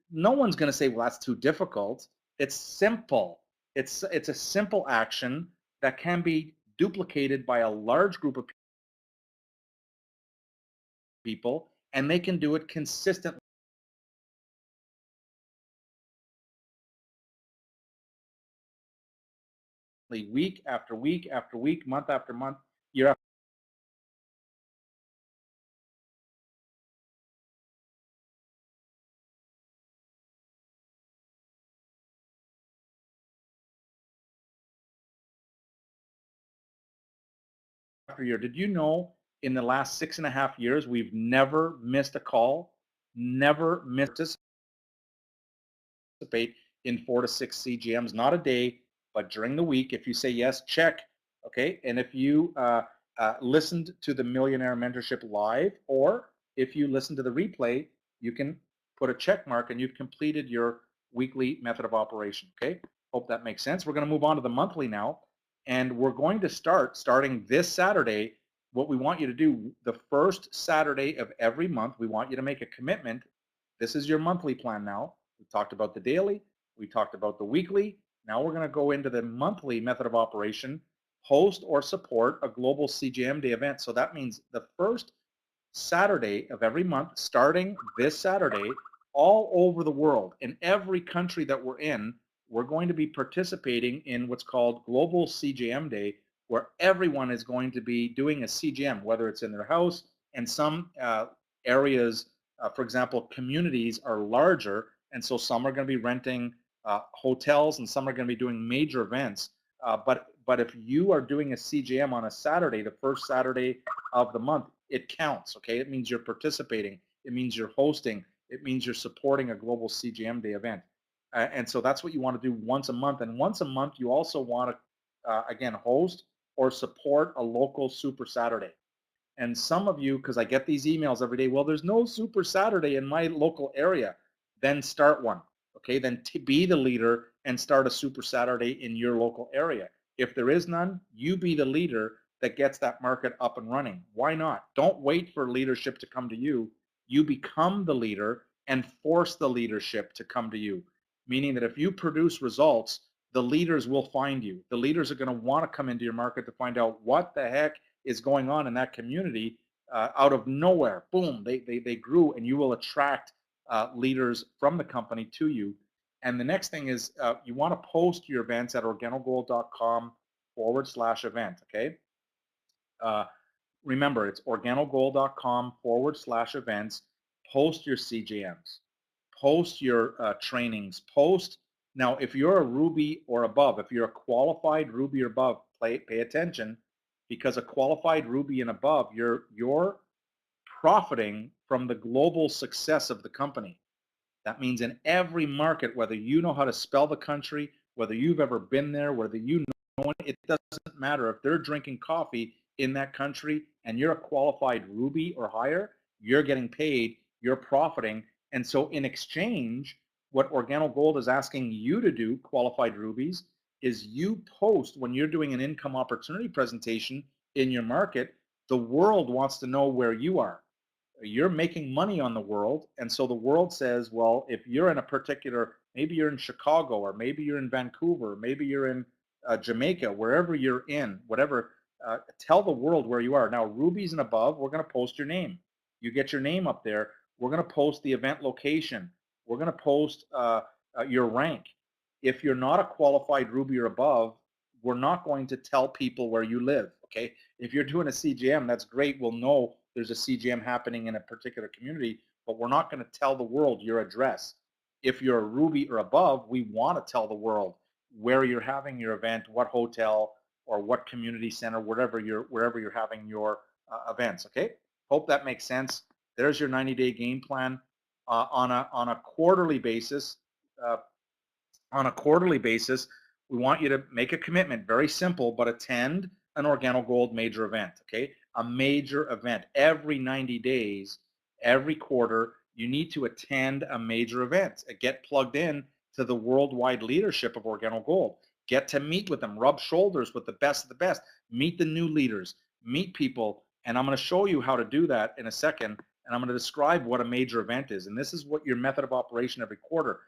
No one's going to say, well, that's too difficult. It's simple. It's a simple action that can be duplicated by a large group of people, and they can do it consistently, week after week after week, month after month, year after year. Did you know in the last 6.5 years, we've never missed a call, never missed participate in 4 to 6 CGMs, not a day, but during the week. If you say yes, check. Okay. And if you listened to the Millionaire Mentorship live, or if you listen to the replay, you can put a check mark and you've completed your weekly method of operation. Okay. Hope that makes sense. We're going to move on to the monthly now. And we're going to starting this Saturday. What we want you to do, the first Saturday of every month, we want you to make a commitment. This is your monthly plan now. We talked about the daily, we talked about the weekly. Now we're going to go into the monthly method of operation, host or support a global CGM day event. So that means the first Saturday of every month, starting this Saturday, all over the world, in every country that we're in, we're going to be participating in what's called Global CGM Day, where everyone is going to be doing a CGM, whether it's in their house, and some areas, for example, communities are larger, and so some are going to be renting hotels, and some are going to be doing major events. But if you are doing a CGM on a Saturday, the first Saturday of the month, it counts. Okay, it means you're participating. It means you're hosting. It means you're supporting a global CGM Day event. And so that's what you want to do once a month. And once a month, you also want to, again, host or support a local Super Saturday. And some of you, because I get these emails every day, well, there's no Super Saturday in my local area. Then start one. Okay, then be the leader and start a Super Saturday in your local area. If there is none, you be the leader that gets that market up and running. Why not? Don't wait for leadership to come to you. You become the leader and force the leadership to come to you. Meaning that if you produce results, the leaders will find you. The leaders are going to want to come into your market to find out what the heck is going on in that community. Out of nowhere, boom, they grew, and you will attract leaders from the company to you. And the next thing is you want to post your events at organogold.com/event. Okay. Uh, Remember, it's organogold.com/events. Post your CJMs, post your trainings, post. Now, if you're a Ruby or above, if you're a qualified Ruby or above, pay attention, because a qualified Ruby and above, you're profiting from the global success of the company. That means in every market, whether you know how to spell the country, whether you've ever been there, whether you know it, doesn't matter. If they're drinking coffee in that country and you're a qualified Ruby or higher, you're getting paid, you're profiting. And so in exchange, what Organo Gold is asking you to do, qualified Rubies, is you post when you're doing an income opportunity presentation in your market, the world wants to know where you are. You're making money on the world, and so the world says, well, if you're in a particular, maybe you're in Chicago, or maybe you're in Vancouver, maybe you're in Jamaica, wherever you're in, whatever, tell the world where you are. Now, Rubies and above, we're going to post your name. You get your name up there. We're going to post the event location. We're going to post your rank. If you're not a qualified Ruby or above, we're not going to tell people where you live, okay? If you're doing a CGM, that's great. We'll know there's a CGM happening in a particular community, but we're not going to tell the world your address. If you're a Ruby or above, we want to tell the world where you're having your event, what hotel or what community center, wherever you're having your events. Okay, hope that makes sense. There's your 90-day game plan on a quarterly basis. Uh, on a quarterly basis, we want you to make a commitment, very simple, but attend an Organo Gold major event, okay? A major event. Every 90 days, every quarter, you need to attend a major event. Get plugged in to the worldwide leadership of Organo Gold. Get to meet with them, rub shoulders with the best of the best, meet the new leaders, meet people, and I'm going to show you how to do that in a second, and I'm going to describe what a major event is, and this is what your method of operation every quarter.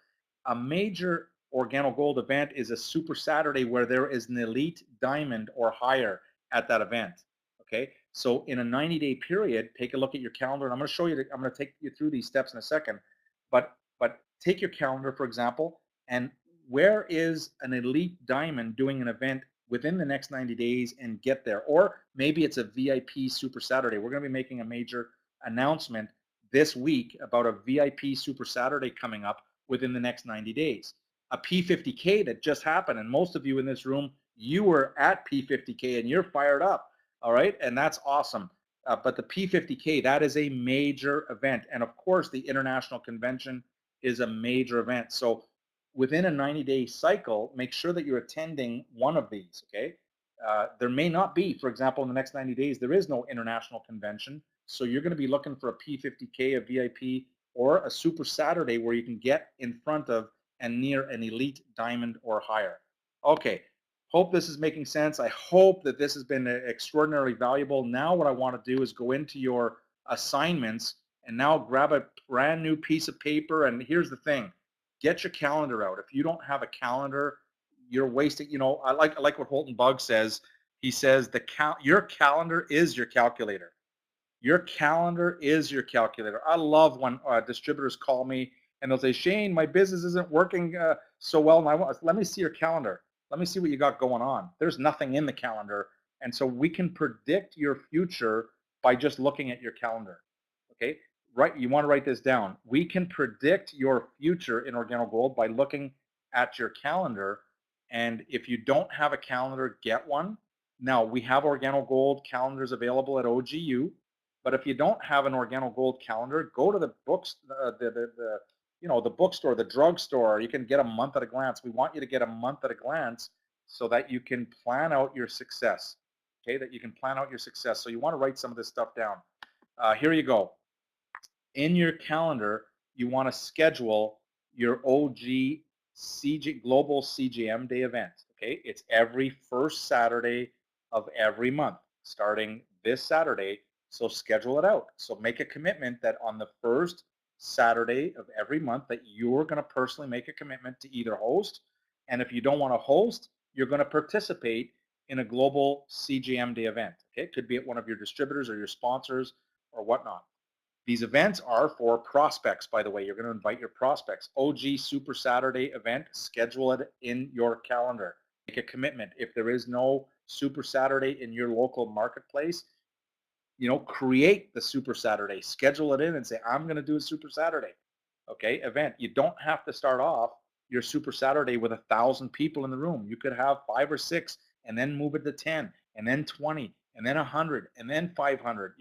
A major Organo Gold event is a Super Saturday where there is an elite diamond or higher at that event. Okay, so in a 90-day period, take a look at your calendar, and I'm going to show you. I'm going to take you through these steps in a second. But take your calendar, for example, and where is an elite diamond doing an event within the next 90 days and get there? Or maybe it's a VIP Super Saturday. We're going to be making a major announcement this week about a VIP Super Saturday coming up within the next 90 days. A P50K that just happened, and most of you in this room, you were at P50K and you're fired up, all right? And that's awesome. But the P50K, that is a major event. And of course, the International Convention is a major event. So within a 90-day cycle, make sure that you're attending one of these, okay? There may not be, for example, in the next 90 days, there is no international convention. So you're going to be looking for a P50K, a VIP, or a Super Saturday where you can get in front of and near an elite diamond or higher. Okay, hope this is making sense. I hope that this has been extraordinarily valuable. Now what I want to do is go into your assignments and now grab a brand new piece of paper. And here's the thing, get your calendar out. If you don't have a calendar, you're wasting, you know, I like what Holton Bugg says. He says your calendar is your calculator. Your calendar is your calculator. I love when distributors call me and they'll say, Shane, my business isn't working so well. And let me see your calendar. Let me see what you got going on. There's nothing in the calendar. And so we can predict your future by just looking at your calendar. Okay, right? You want to write this down. We can predict your future in Organo Gold by looking at your calendar. And if you don't have a calendar, get one. Now, we have Organo Gold calendars available at OGU. But if you don't have an Organo Gold calendar, go to the books, the bookstore, the drugstore. You can get a month at a glance. We want you to get a month at a glance so that you can plan out your success. okay, that you can plan out your success. So you want to write some of this stuff down. Here you go. In your calendar, you want to schedule your OG Global CGM Day event. Okay, it's every first Saturday of every month, starting this Saturday. So schedule it out. So make a commitment that on the first Saturday of every month that you're going to personally make a commitment to either host, and if you don't want to host, you're going to participate in a global CGM Day event. Okay, it could be at one of your distributors or your sponsors or whatnot. These events are for prospects, by the way. You're going to invite your prospects. OG Super Saturday event, schedule it in your calendar. Make a commitment. If there is no Super Saturday in your local marketplace, create the Super Saturday. Schedule it in and say, I'm going to do a Super Saturday, okay, event. You don't have to start off your Super Saturday with 1,000 people in the room. You could have 5 or 6 and then move it to 10 and then 20 and then 100 and then 500.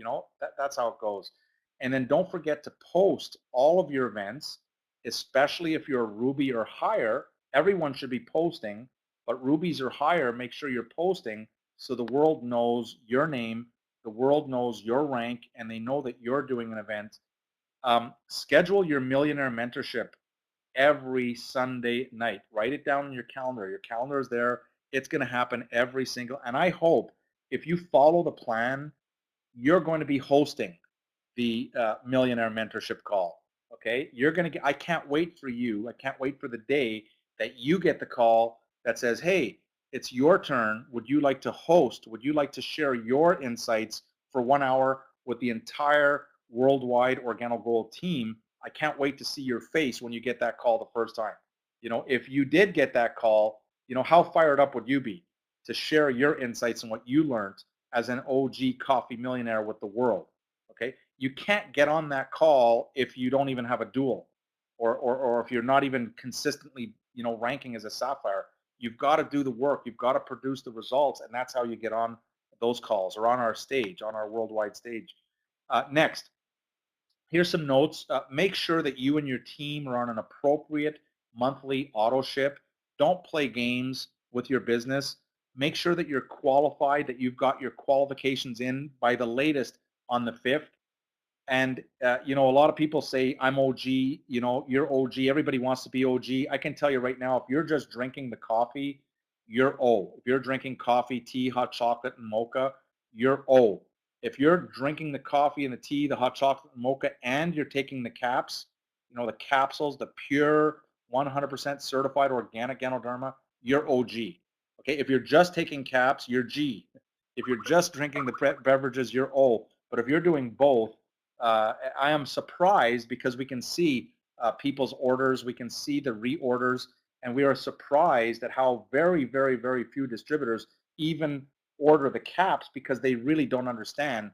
That's how it goes. And then don't forget to post all of your events, especially if you're a Ruby or higher. Everyone should be posting, but Rubies or higher, make sure you're posting so the world knows your name, the world knows your rank, and they know that you're doing an event. Schedule your millionaire mentorship every Sunday night. Write it down in your calendar. Your calendar is there. It's going to happen every single, and I hope if you follow the plan, you're going to be hosting the millionaire mentorship call. Okay, you're going to get, I can't wait for you. I can't wait for the day that you get the call that says, hey, it's your turn. Would you like to host? Would you like to share your insights for 1 hour with the entire worldwide Organo Gold team? I can't wait to see your face when you get that call the first time. If you did get that call, how fired up would you be to share your insights and what you learned as an OG coffee millionaire with the world? Okay, you can't get on that call if you don't even have a dual, or if you're not even consistently ranking as a sapphire. You've got to do the work. You've got to produce the results, and that's how you get on those calls or on our stage, on our worldwide stage. Next, here's some notes. Make sure that you and your team are on an appropriate monthly auto ship. Don't play games with your business. Make sure that you're qualified, that you've got your qualifications in by the latest on the 5th. And a lot of people say I'm OG, you're OG, everybody wants to be OG. I can tell you right now, if you're just drinking the coffee, you're O. If you're drinking coffee, tea, hot chocolate, and mocha, you're O. If you're drinking the coffee and the tea, the hot chocolate and mocha, and you're taking the caps, the capsules, the pure 100% certified organic Ganoderma, you're OG. Okay, if you're just taking caps, you're G. If you're just drinking the beverages, you're O. But if you're doing both, I am surprised because we can see people's orders, we can see the reorders, and we are surprised at how very, very, very few distributors even order the caps because they really don't understand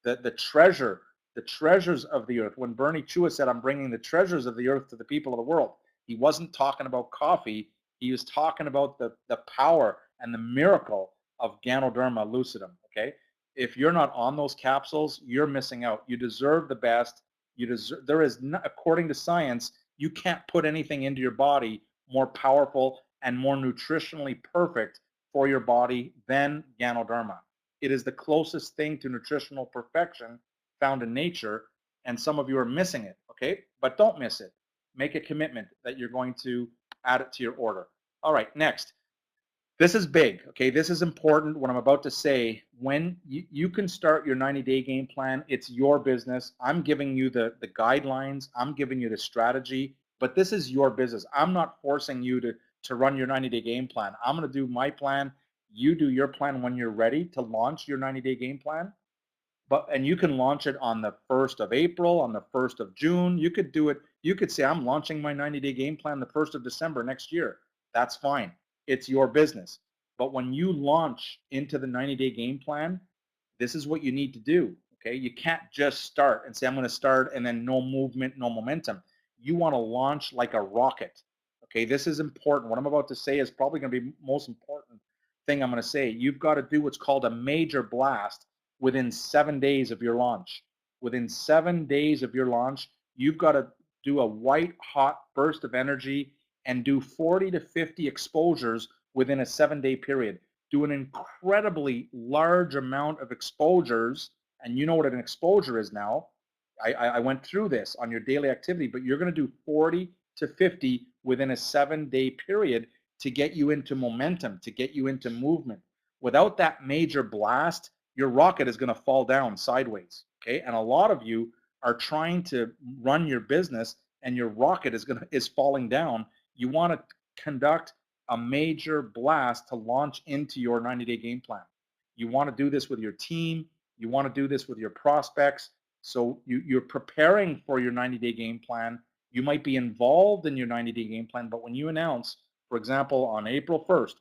the treasures of the earth. When Bernie Chua said, I'm bringing the treasures of the earth to the people of the world, he wasn't talking about coffee. He was talking about the power and the miracle of Ganoderma lucidum, okay? If you're not on those capsules, you're missing out. You deserve the best. There is not, according to science, you can't put anything into your body more powerful and more nutritionally perfect for your body than Ganoderma. It is the closest thing to nutritional perfection found in nature, and some of you are missing it, okay? But don't miss it. Make a commitment that you're going to add it to your order. All right, next. This is big, okay? This is important, what I'm about to say. When you can start your 90-day game plan, it's your business. I'm giving you the guidelines. I'm giving you the strategy, but this is your business. I'm not forcing you to run your 90-day game plan. I'm going to do my plan. You do your plan when you're ready to launch your 90-day game plan. And you can launch it on the 1st of April, on the 1st of June. You could do it. You could say, I'm launching my 90-day game plan the 1st of December next year. That's fine. It's your business. But when you launch into the 90-day game plan, this is what you need to do. Okay, you can't just start and say, I'm going to start and then no movement, no momentum. You want to launch like a rocket. Okay, this is important. What I'm about to say is probably going to be the most important thing I'm going to say. You've got to do what's called a major blast within 7 days of your launch. Within 7 days of your launch, you've got to do a white hot burst of energy and do 40 to 50 exposures within a 7-day period. do an incredibly large amount of exposures, and you know what an exposure is now. I went through this on your daily activity, but you're going to do 40 to 50 within a 7-day period to get you into momentum, to get you into movement. Without that major blast, your rocket is going to fall down sideways. Okay, and a lot of you are trying to run your business, and your rocket is falling down. You want to conduct a major blast to launch into your 90-day game plan. You want to do this with your team. You want to do this with your prospects. So you're preparing for your 90-day game plan. You might be involved in your 90-day game plan, but when you announce, for example, on April 1st,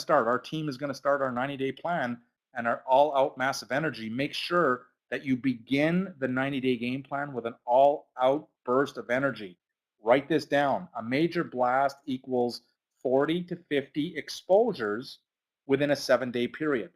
our team is going to start our 90-day plan and our all-out massive energy, make sure that you begin the 90-day game plan with an all-out burst of energy. Write this down. A major blast equals 40 to 50 exposures within a 7-day period.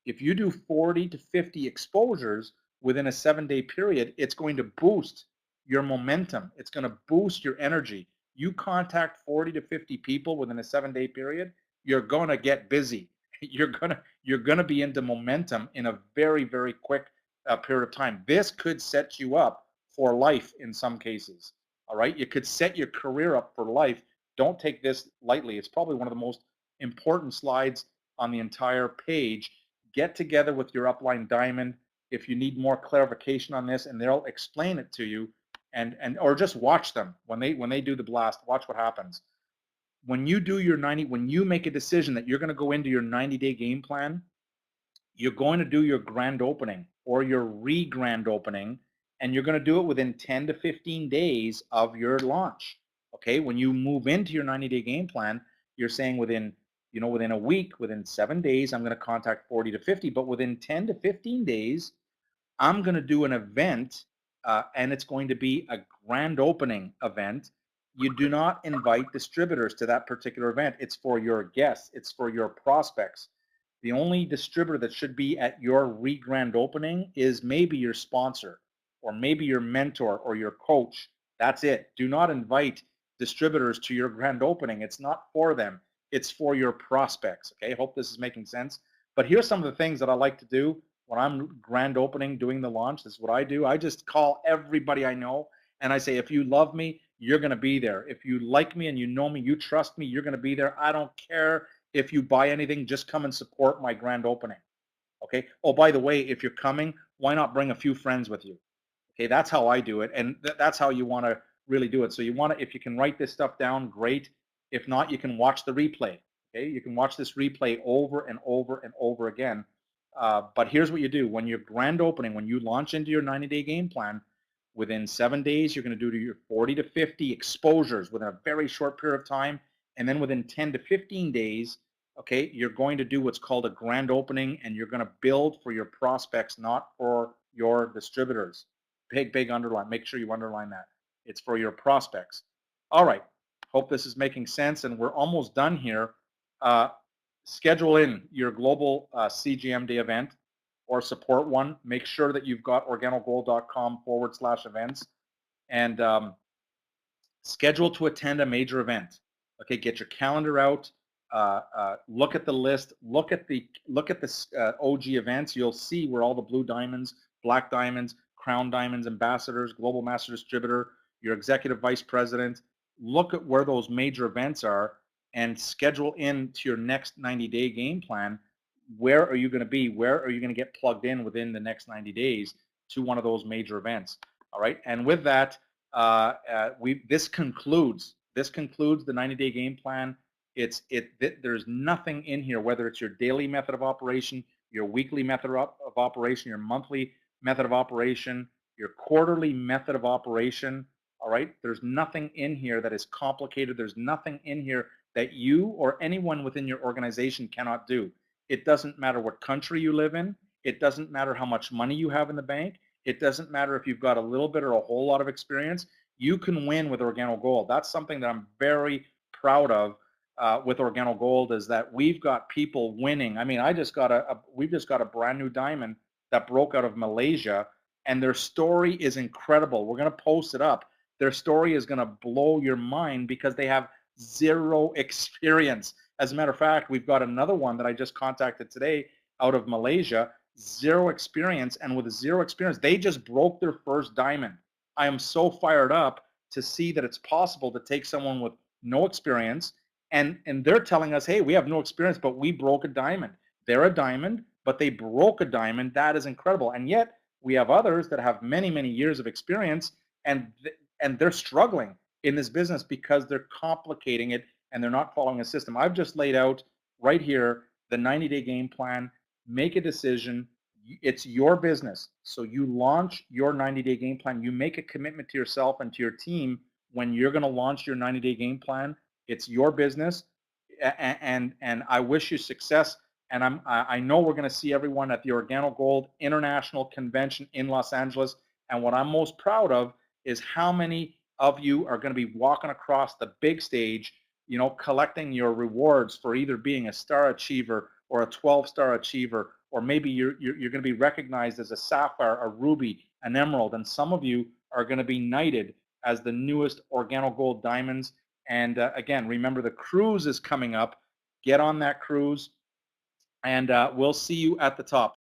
If you do 40 to 50 exposures within a 7-day period, it's going to boost your momentum. It's going to boost your energy. You contact 40 to 50 people within a 7-day period, you're going to get busy. You're going to be into momentum in a very, very quick period of time. This could set you up for life in some cases. All right, you could set your career up for life. Don't take this lightly. It's probably one of the most important slides on the entire page. Get together with your upline diamond if you need more clarification on this, and they'll explain it to you, and or just watch them when they do the blast. Watch what happens when you do your 90. When you make a decision that you're going to go into your 90-day game plan, you're going to do your grand opening or your re-grand opening, and you're going to do it within 10 to 15 days of your launch. Okay, when you move into your 90-day game plan, you're saying within a week, within 7 days, I'm going to contact 40 to 50, but within 10 to 15 days, I'm going to do an event, and it's going to be a grand opening event. You do not invite distributors to that particular event. It's for your guests. It's for your prospects. The only distributor that should be at your re-grand opening is maybe your sponsor or maybe your mentor or your coach. That's it. Do not invite distributors to your grand opening. It's not for them. It's for your prospects. Okay, hope this is making sense. But here's some of the things that I like to do when I'm grand opening, doing the launch. This is what I do. I just call everybody I know and I say, if you love me, you're going to be there. If you like me and you know me, you trust me, you're going to be there. I don't care if you buy anything, just come and support my grand opening. Okay. Oh, by the way, if you're coming, why not bring a few friends with you? Okay, that's how I do it, and that's how you want to really do it. So you want to, if you can write this stuff down, great. If not, you can watch the replay. Okay, you can watch this replay over and over and over again. But here's what you do when you're grand opening, when you launch into your 90-day game plan. Within 7 days, you're going to do your 40 to 50 exposures within a very short period of time, and then within 10 to 15 days, okay, you're going to do what's called a grand opening, and you're going to build for your prospects, not for your distributors. Big underline. Make sure you underline that. It's for your prospects. All right. Hope this is making sense, and we're almost done here. Schedule in your global CGM Day event or support one. Make sure that you've got organogold.com/events and schedule to attend a major event. Okay, get your calendar out. Look at the list. Look at the OG events. You'll see where all the blue diamonds, black diamonds, crown diamonds, ambassadors, global master distributor, your executive vice president. Look at where those major events are and schedule into your next 90-day game plan. Where are you going to be? Where are you going to get plugged in within the next 90 days to one of those major events? All right, and with that, this concludes the 90-day game plan. There's nothing in here, whether it's your daily method of operation, your weekly method of operation, your monthly method of operation, your quarterly method of operation. All right, there's nothing in here that is complicated. There's nothing in here that you or anyone within your organization cannot do. It doesn't matter what country you live in. It doesn't matter how much money you have in the bank. It doesn't matter if you've got a little bit or a whole lot of experience. You can win with Organo Gold. That's something that I'm very proud of with Organo Gold, is that we've got people winning. I mean, we've just got a brand new diamond that broke out of Malaysia, and their story is incredible. We're going to post it up. Their story is going to blow your mind because they have zero experience. As a matter of fact, we've got another one that I just contacted today out of Malaysia, zero experience. And with zero experience, they just broke their first diamond. I am so fired up to see that it's possible to take someone with no experience, and they're telling us, hey, we have no experience, but we broke a diamond. They're a diamond, but they broke a diamond. That is incredible. And yet we have others that have many, many years of experience, and they're struggling in this business because they're complicating it and they're not following a system. I've just laid out right here the 90-day game plan. Make a decision. It's your business. So you launch your 90-day game plan. You make a commitment to yourself and to your team when you're going to launch your 90-day game plan. It's your business, and I wish you success. And I know we're going to see everyone at the Organo Gold International Convention in Los Angeles. And what I'm most proud of is how many of you are going to be walking across the big stage, you know, collecting your rewards for either being a star achiever or a 12-star achiever, or maybe you're going to be recognized as a sapphire, a ruby, an emerald, and some of you are going to be knighted as the newest Organo Gold diamonds. And again, remember the cruise is coming up. Get on that cruise, and we'll see you at the top.